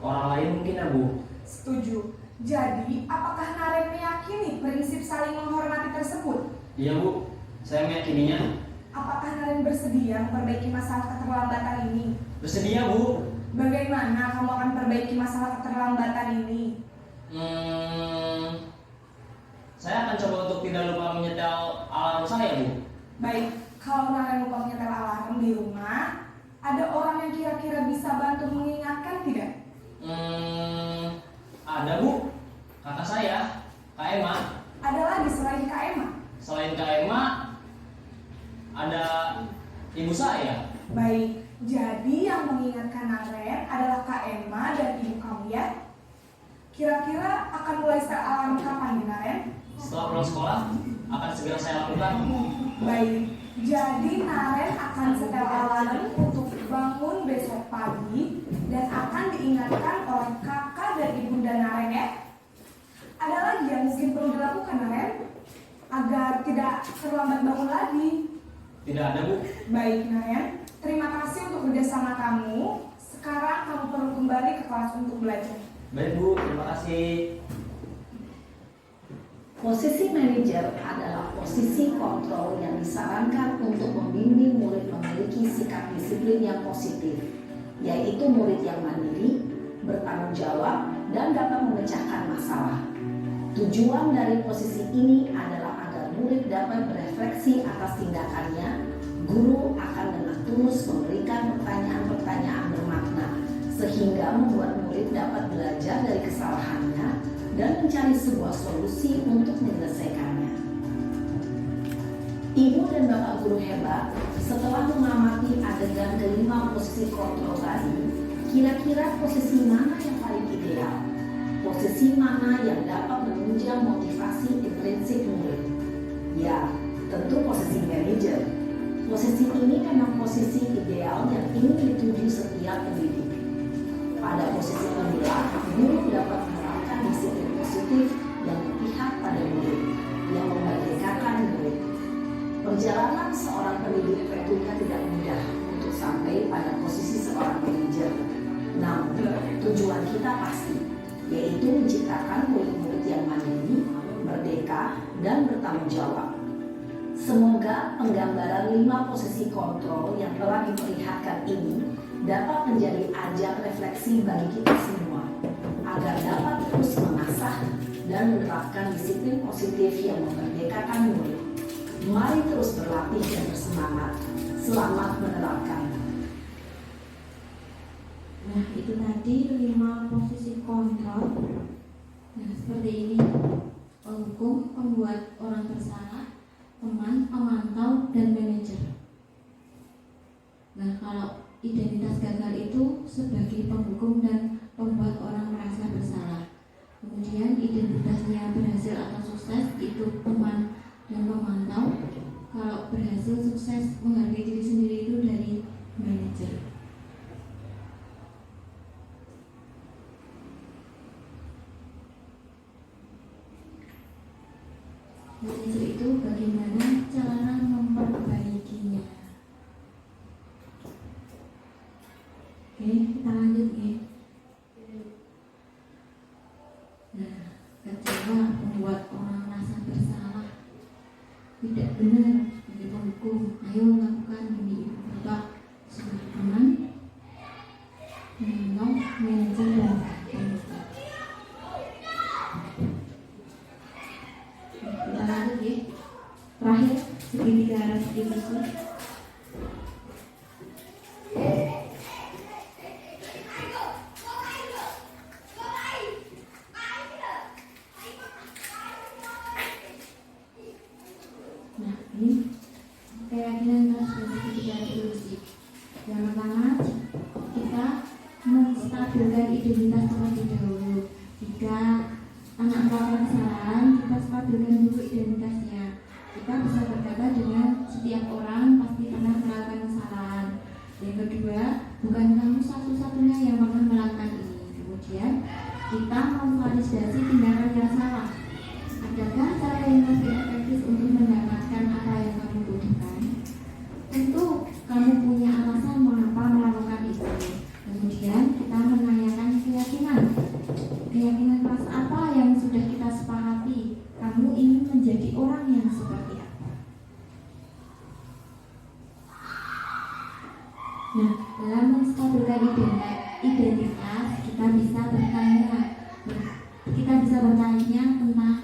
orang lain mungkin ya Bu. Setuju. Jadi, apakah Naren meyakini prinsip saling menghormati tersebut? Iya Bu, saya meyakininya. Apakah Naren bersedia memperbaiki masalah keterlambatan ini? Bersedia Bu. Bagaimana kamu akan perbaiki masalah keterlambatan ini? Saya akan coba untuk tidak lupa menyetel alarm saya Bu. Baik, Kalau Naren lupa menyetel alarm di rumah, ada orang yang kira-kira bisa bantu mengingatkan tidak? Ada Bu, kakak saya, Kak Emma. Ada lagi selain Kak Emma? Selain Kak Emma, ada ibu saya. Baik, jadi yang mengingatkan Naren adalah Kak Emma dan ibu kamu ya? Kira-kira akan mulai setel alarm kapan nih Naren? Setelah pulang sekolah, akan segera saya lakukan. Baik, jadi Naren akan setel alarm untuk bangun besok pagi dan akan diingatkan oleh kakak dan ibunda Naren ya. Ada lagi yang mungkin perlu dilakukan Naren agar tidak terlambat bangun lagi. Tidak ada Bu. Baik Naren, terima kasih untuk kerjasama kamu. Sekarang kamu perlu kembali ke kelas untuk belajar. Baik Bu, terima kasih. Posisi manajer adalah posisi kontrol yang disarankan untuk membimbing murid memiliki sikap disiplin yang positif, yaitu murid yang mandiri, bertanggung jawab, dan dapat memecahkan masalah. Tujuan dari posisi ini adalah agar murid dapat berefleksi atas tindakannya. Guru akan dengan tulus memberikan pertanyaan-pertanyaan bermakna, sehingga membuat murid dapat belajar dari kesalahannya dan mencari sebuah solusi untuk menyelesaikannya. Ibu dan Bapak guru hebat, setelah mengamati adegan kelima posisi kontrol tadi, kira-kira posisi mana yang paling ideal? Posisi mana yang dapat menunjang motivasi intrinsik murid? Ya, tentu posisi manajer. Posisi ini memang posisi ideal yang ingin dituju setiap pendidik. Pada posisi inilah, guru dapat menerapkan disiplin positif yang berpihak pada murid, yang memerdekakan murid. Perjalanan seorang pendidik tentunya tidak mudah untuk sampai pada posisi seorang manajer. Namun, tujuan kita pasti, yaitu menciptakan murid-murid yang mandiri, merdeka, dan bertanggung jawab. Semoga penggambaran 5 posisi kontrol yang telah diperlihatkan ini dapat menjadi ajang refleksi bagi kita semua, agar dapat terus mengasah dan menerapkan disiplin positif yang memerdekakan murid. Mari terus berlatih dan bersemangat. Selamat menerapkan. Nah, itu tadi 5 posisi kontrol. Nah, seperti ini: penghukum, pembuat orang bersalah, teman, pemantau, dan manajer. Nah, kalau identitas gagal itu sebagai penghukum dan pembuat orang merasa bersalah. Kemudian identitasnya berhasil atau sukses itu teman dan pemantau. Kalau berhasil sukses menghargai diri sendiri itu dari manajer. Manajer itu bagaimana cara memperbaikinya. Oke, kita lanjut ya. Nah, kecewa membuat orang merasa bersalah, tidak benar sebagai penghukum. Ayo lakukan demi ibu bapak sebagai teman, menolong, manajer, dan pemantau. Kita lanjut ya. Terakhir, segitiga restitusi. Nah, ini keyakinan atas segitiga restitusi. Yang pertama, kita menstabilkan identitas terlebih dahulu. Jika anak melakukan kesalahan, kita stabilkan dulu identitasnya. Kita bisa berkata dengan setiap orang pasti pernah melakukan kesalahan. Yang kedua, bukan kamu satu-satunya yang pernah melakukan ini. Kemudian, kita memvalidasi tindakan yang salah. Adakah cara yang lebih efektif untuk mendapatkan apa yang kamu butuhkan? Tentu kamu punya alasan mengapa melakukan itu. Kemudian, kita menanyakan keyakinan. Keyakinan keras apa yang sudah kita sepakati? Kamu ingin menjadi orang yang seperti apa? Nah, dalam menstabilkan identitas, kita bisa bertanya tentang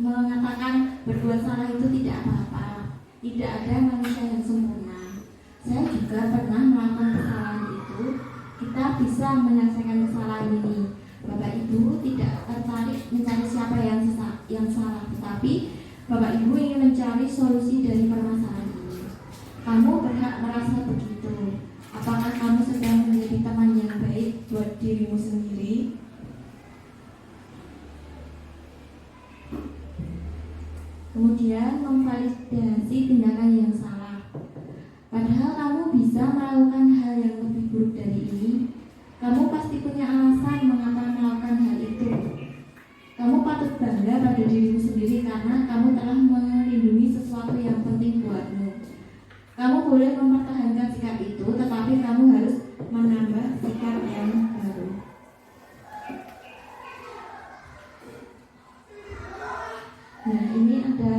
mengatakan berbuat salah itu tidak apa-apa. Tidak ada manusia yang sempurna. Saya juga pernah melakukan kesalahan itu. Kita bisa menyelesaikan kesalahan ini. Bapak Ibu tidak tertarik mencari siapa yang salah, tetapi Bapak Ibu ingin mencari solusi dari permasalahan ini. Kamu berhak merasa begitu. Apakah kamu sedang menjadi teman yang baik buat dirimu sendiri? Kemudian memvalidasi tindakan yang salah. Padahal kamu bisa melakukan hal yang lebih buruk dari ini. Kamu pasti punya alasan mengapa melakukan hal itu. Kamu patut bangga pada dirimu sendiri karena kamu telah melindungi sesuatu yang penting buatmu. Kamu boleh mempertahankan sikap itu, tetapi kamu harus menambah sikap yang baru. Nah, ini ada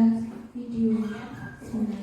videonya sebentar.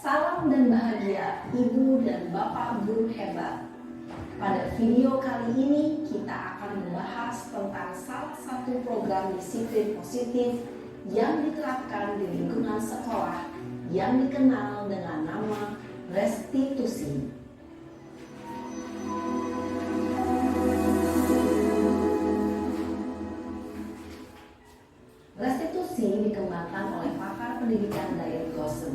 Salam dan bahagia Ibu dan Bapak guru hebat. Pada video kali ini kita akan membahas tentang salah satu program disiplin positif yang diterapkan di lingkungan sekolah yang dikenal dengan nama restitusi. Restitusi dikembangkan oleh pakar pendidikan Diane Gosson,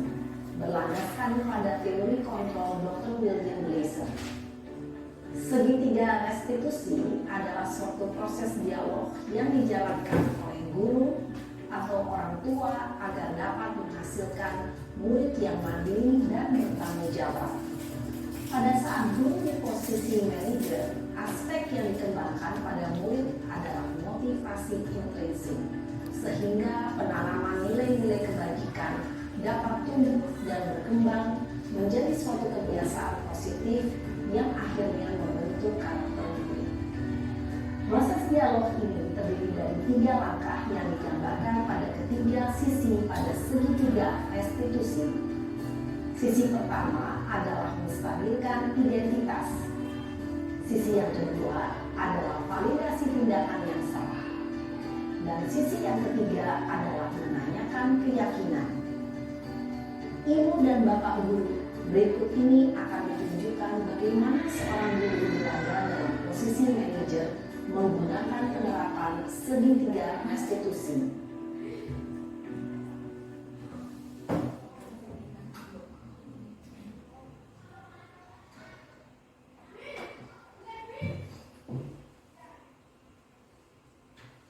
berlandaskan pada teori kontrol Dr. William Glasser. Segitiga restitusi adalah suatu proses dialog yang dijalankan oleh guru atau orang tua agar dapat menghasilkan murid yang mandiri dan bertanggung jawab. Pada saat guru di posisi manajer, aspek yang dikembangkan pada murid adalah motivasi intrinsik, sehingga penanaman nilai-nilai kebajikan dapat tumbuh dan berkembang menjadi suatu kebiasaan positif yang akhirnya membentuk karakter murid. Proses dialog ini terdiri dari 3 langkah yang digambarkan pada ketiga sisi pada segitiga restitusi. Sisi pertama adalah menstabilkan identitas. Sisi yang kedua adalah validasi tindakan yang salah. Dan sisi yang ketiga adalah menanyakan keyakinan. Ibu dan Bapak guru, berikut ini akan menunjukkan bagaimana seorang guru berada dalam posisi manajer menggunakan penerapan segitiga restitusi.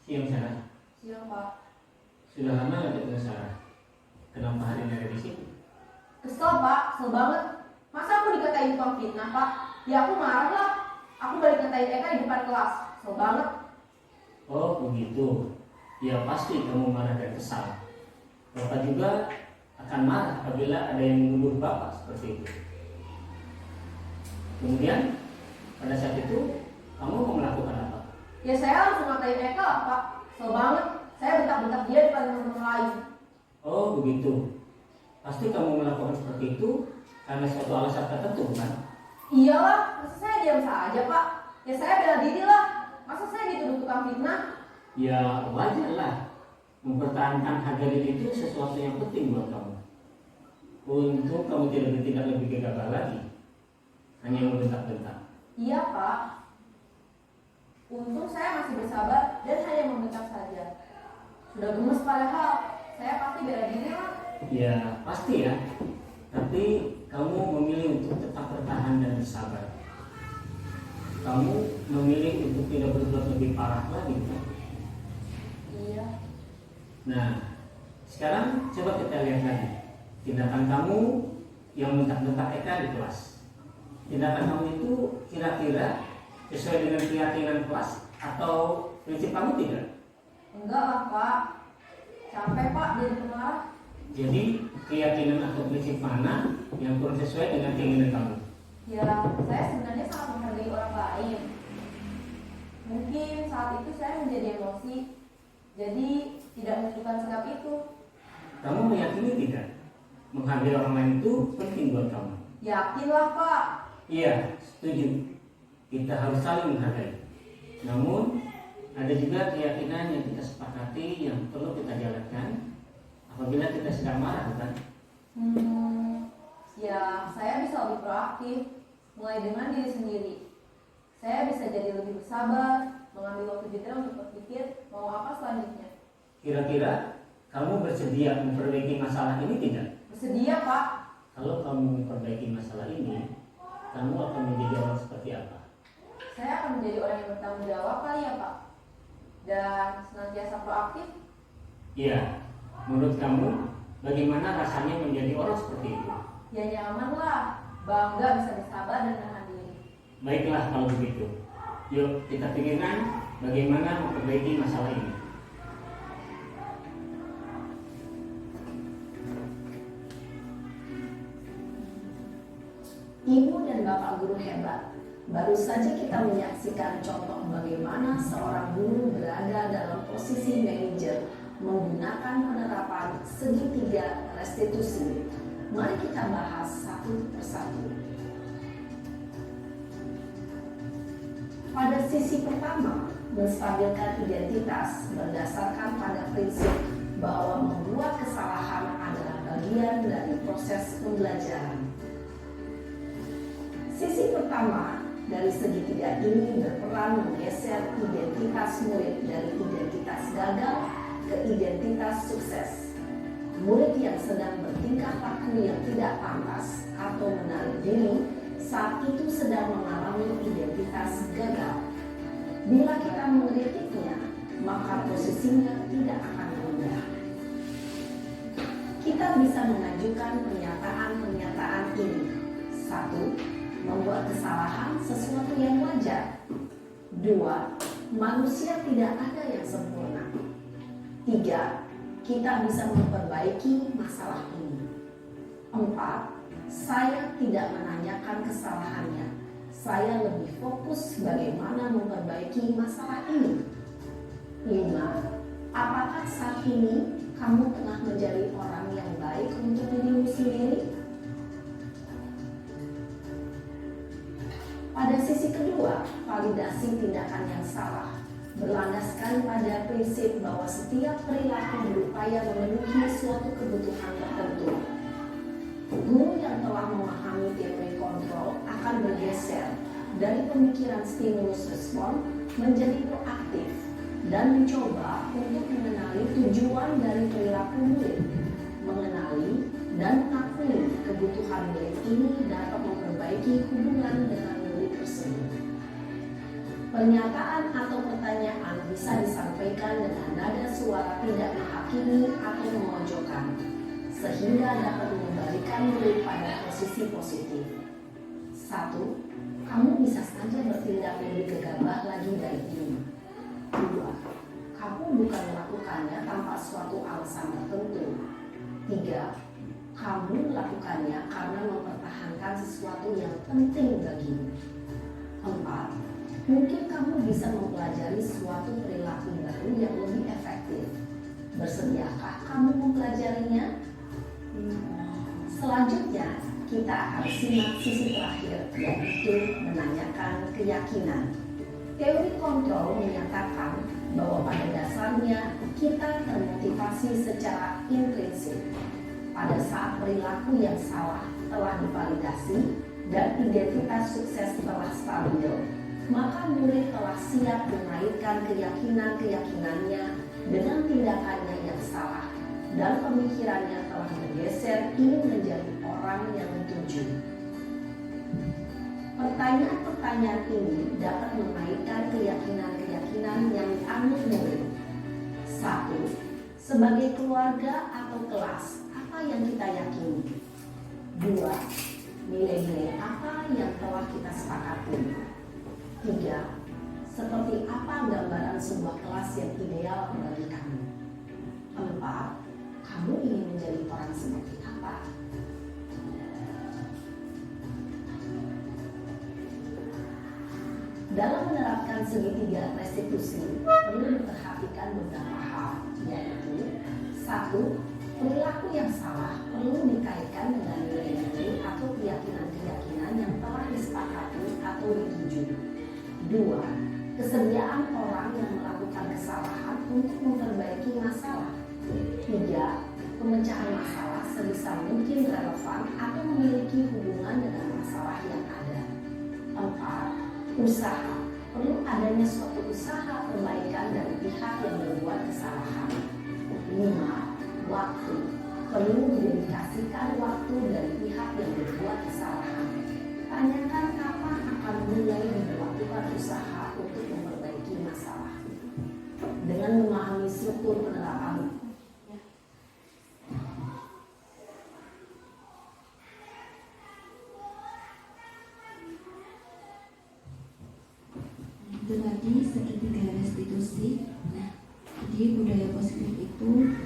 Siang Sarah. Siang Pak. Sudah lama nggak ketemu Sarah? Kenapa hari ini ada di sini? Kesel Pak, kesel banget. Masa aku dikatain tukang fitnah Pak? Ya aku marah lah. Aku balik ngatain Eka di depan kelas. Kesel banget. Oh begitu. Ya pasti kamu marah dan kesal. Bapak juga akan marah apabila ada yang menuduh Bapak seperti itu. Kemudian pada saat itu kamu mau melakukan apa? Ya saya langsung ngatain Eka lah Pak. Kesel banget. Saya bentak-bentak dia di depan teman-teman lain. Oh begitu. Pasti kamu melakukan seperti itu karena suatu alasan tertentu kan? Iyalah, masa saya diam saja Pak? Ya saya bela diri lah. Masa saya dituduh tukang fitnah? Ya wajar lah. Mempertahankan harga diri itu sesuatu yang penting buat kamu. Untuk kamu tidak bertindak lebih gegabah lagi, hanya membentak-bentak. Iya Pak. Untung saya masih bersabar dan hanya membentak saja. Sudah gemes padahal, saya pasti bela diri lah. Ya pasti ya. Tapi kamu memilih untuk tetap bertahan dan bersabar. Kamu memilih untuk tidak berbuat lebih parah lagi, kan? Iya. Nah, sekarang coba kita lihat lagi tindakan kamu yang bentak-bentak Eka di kelas. Tindakan kamu itu kira-kira sesuai dengan keyakinan kelas atau prinsip kamu tidak? Enggak lah Pak. Capek Pak jadi pemarah. Jadi keyakinan atau prinsip mana yang kurang sesuai dengan keinginan kamu? Ya, saya sebenarnya sangat menghargai orang lain. Mungkin saat itu saya menjadi emosi, jadi tidak menunjukkan sikap itu. Kamu meyakini tidak? Menghargai orang lain itu penting buat kamu. Yakinlah Pak. Iya, setuju. Kita harus saling menghargai. Namun, ada juga keyakinan yang kita sepakati yang perlu kita jalankan apabila kita sedang marah, bukan? Ya, saya bisa lebih proaktif, mulai dengan diri sendiri. Saya bisa jadi lebih bersabar, mengambil waktu jeda untuk berpikir mau apa selanjutnya. Kira-kira kamu bersedia memperbaiki masalah ini tidak? Bersedia Pak. Kalau kamu memperbaiki masalah ini, kamu akan menjadi orang seperti apa? Saya akan menjadi orang yang bertanggung jawab kali ya Pak. Dan senantiasa proaktif. Iya, menurut kamu bagaimana rasanya menjadi orang seperti itu? Ya nyaman lah, bangga bisa bersabar dan menahan diri. Baiklah kalau begitu. Yuk kita pikirkan bagaimana memperbaiki masalah ini. Ibu dan Bapak guru hebat, baru saja kita menyaksikan contoh bagaimana seorang guru berada dalam posisi manajer menggunakan penerapan segitiga restitusi. Mari kita bahas satu persatu. Pada sisi pertama, menstabilkan identitas berdasarkan pada prinsip bahwa membuat kesalahan adalah bagian dari proses pembelajaran. Sisi pertama dari segitiga ini berperan menggeser identitas murid dari identitas gagal ke identitas sukses. Murid yang sedang bertingkah laku yang tidak pantas atau menarik diri saat itu sedang mengalami identitas gagal. Bila kita mengkritiknya, maka posisinya tidak akan berubah. Kita bisa mengajukan pernyataan-pernyataan ini. 1. Membuat kesalahan sesuatu yang wajar. 2. Manusia tidak ada yang sempurna. 3. Kita bisa memperbaiki masalah ini. 4. Saya tidak menanyakan kesalahannya. Saya lebih fokus bagaimana memperbaiki masalah ini. 5. Apakah saat ini kamu tengah menjadi orang yang baik untuk dirimu sendiri? Pada sisi kedua, validasi tindakan yang salah berlandaskan pada prinsip bahwa setiap perilaku berupaya memenuhi suatu kebutuhan tertentu. Guru yang telah memahami teori kontrol akan bergeser dari pemikiran stimulus respon menjadi proaktif dan mencoba untuk mengenali tujuan dari perilaku murid. Mengenali dan mengakui kebutuhan murid ini dapat memperbaiki hubungan dengan murid tersebut. Pernyataan atau pertanyaan bisa disampaikan dengan nada suara tidak menghakimi atau memojokkan, sehingga dapat mengembalikan murid pada posisi positif. 1. Kamu bisa saja bertindak lebih gegabah lagi dari ini. 2. Kamu bukan melakukannya tanpa suatu alasan tertentu. 3. Kamu melakukannya karena mempertahankan sesuatu yang penting bagimu. 4. Mungkin kamu bisa mempelajari suatu perilaku baru yang lebih efektif. Bersediakah kamu mempelajarinya? Selanjutnya, kita akan simak sisi terakhir, yaitu menanyakan keyakinan. Teori kontrol menyatakan bahwa pada dasarnya kita termotivasi secara intrinsik. Pada saat perilaku yang salah telah divalidasi dan identitas sukses telah stabil, maka murid telah siap mengaitkan keyakinan-keyakinannya dengan tindakannya yang salah dan pemikirannya telah bergeser ingin menjadi orang yang dituju. Pertanyaan-pertanyaan ini dapat mengaitkan keyakinan-keyakinan yang dianut murid. 1. Sebagai keluarga atau kelas, apa yang kita yakini? 2. Nilai-nilai apa yang telah kita sepakati? 3. Seperti apa gambaran sebuah kelas yang ideal bagi kamu? 4. Kamu ingin menjadi orang seperti apa? Dalam menerapkan segitiga restitusi, perlu diperhatikan beberapa hal, yaitu 1. Perilaku yang salah perlu dikaitkan dengan nilai-nilai atau keyakinan-keyakinan yang telah disepakati atau dituju. 2. Kesediaan orang yang melakukan kesalahan untuk memperbaiki masalah. 3. Pemecahan masalah sebisa mungkin relevan atau memiliki hubungan dengan masalah yang ada. 4. Usaha. Perlu adanya suatu usaha perbaikan dari pihak yang berbuat kesalahan. 5. Waktu. Perlu didedikasikan waktu dari pihak yang berbuat kesalahan. Tanyakan kapan akan mulai dilakukan usaha untuk memperbaiki masalah. Dengan memahami struktur penerapan itu tadi segitiga restitusi. Nah, jadi budaya positif itu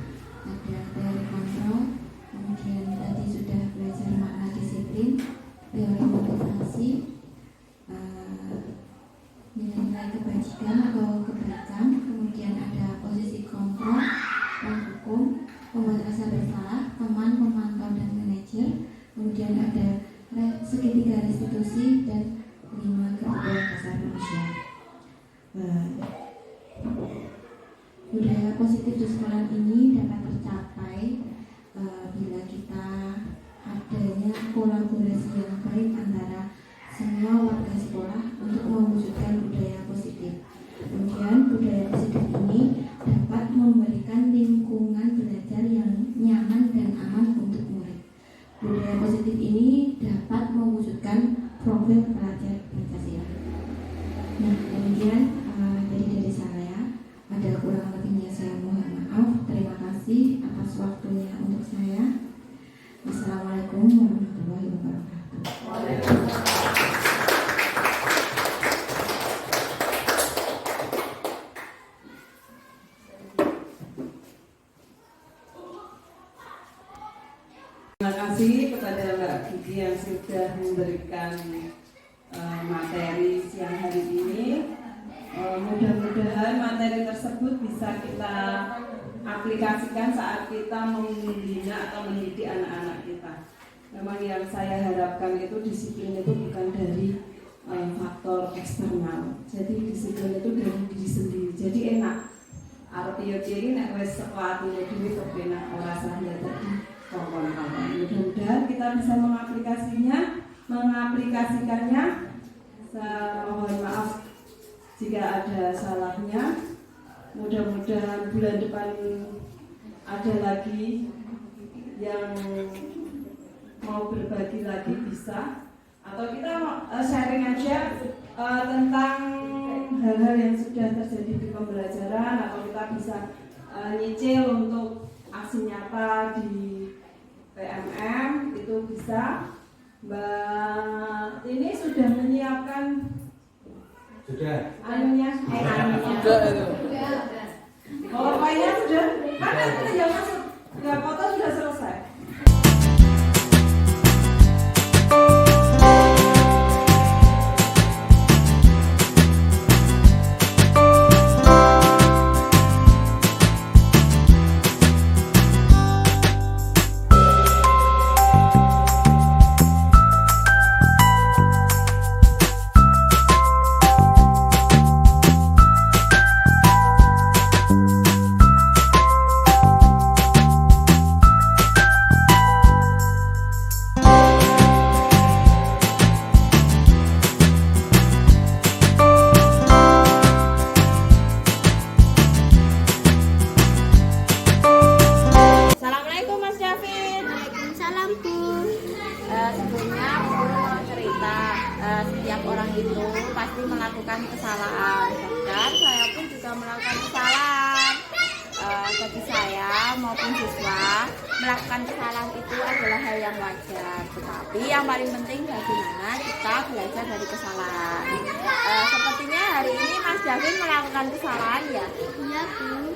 ada teori kontrol, kemudian tadi sudah belajar makna disiplin, teori motivasi, nilai-nilai kebajikan atau kebaikan, kemudian ada posisi kontrol dan hukum, pembuat rasa bersalah, teman, pemantau dan manajer, kemudian ada segitiga restitusi dan 5 kebutuhan dasar manusia. Budaya positif di sekolah ini dapat tercapai bila kita adanya kolaborasi yang baik antara semua warga sekolah untuk mewujudkan budaya positif. Kemudian budaya positif ini dapat memberikan lingkungan belajar yang nyaman dan aman untuk murid. Budaya positif ini dapat mewujudkan profil pelajar Pancasila. Nah, kemudian dari saya ada kurang lebihnya saya mohon maaf. Terima kasih atas waktunya untuk saya. Wassalamualaikum warahmatullahi wabarakatuh. Terima kasih kepada Mbak Gigi yang sudah memberikan materi siang hari ini. Mudah-mudahan materi tersebut bisa kita aplikasikan saat kita membina atau mendidik anak-anak kita. Memang yang saya harapkan itu disiplin itu bukan dari faktor eksternal. Jadi disiplin itu dari diri sendiri. Jadi enak. Artinya jadi nek wis sekolah dhewe kepenak ora saya tadi kawan-kawan. Mudah-mudahan kita bisa mengaplikasikannya. Saya mohon maaf jika ada salahnya. Mudah-mudahan bulan depan ada lagi yang mau berbagi lagi bisa, atau kita sharing aja tentang hal-hal yang sudah terjadi di pembelajaran, atau kita bisa nyicil untuk aksi nyata di PMM itu bisa. Mbak ini sudah menyiapkan anunya. PowerPoint-nya sudah, kan itu tinggal masuk, tinggal foto sudah selesai. itu pasti melakukan kesalahan. Bahkan saya pun juga melakukan kesalahan. Bagi saya maupun siswa, melakukan kesalahan itu adalah hal yang wajar. Tetapi yang paling penting bagaimana kita belajar dari kesalahan. Sepertinya hari ini Mas Davin melakukan kesalahan ya? Iya, Bu.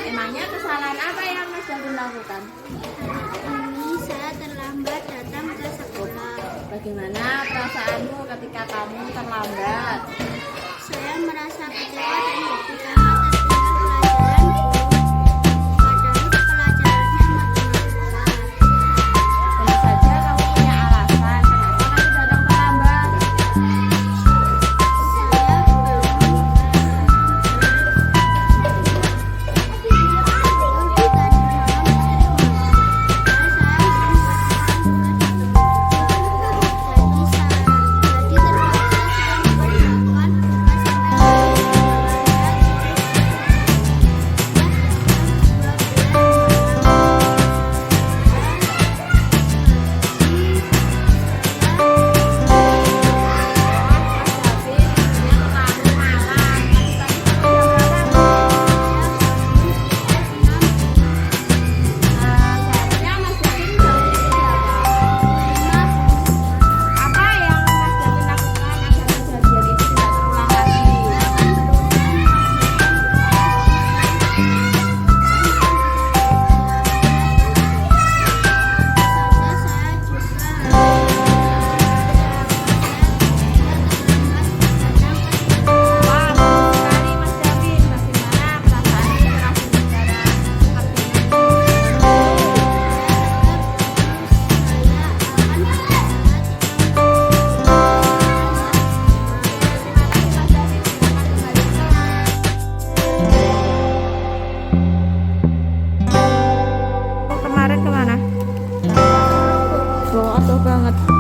Emangnya kesalahan apa yang Mas Davin lakukan? Ini saya terlambat datang ke sekolah. Bagaimana perasaanmu ketika kamu terlambat? Saya merasa kecewa dan happy karena tertinggal pelajaran. Padahal pelajarannya matematika. Tentu saja kamu punya alasan kenapa kamu datang terlambat. Saya Seharusnya Mas Davin apa yang Mas Davin lakukan agar kejadian itu tidak terulang lagi? Wah, bagus sekali Mas Davin. Bagaimana perasaan setelah berbicara seperti ini? Kemarin kemana? Jauh banget.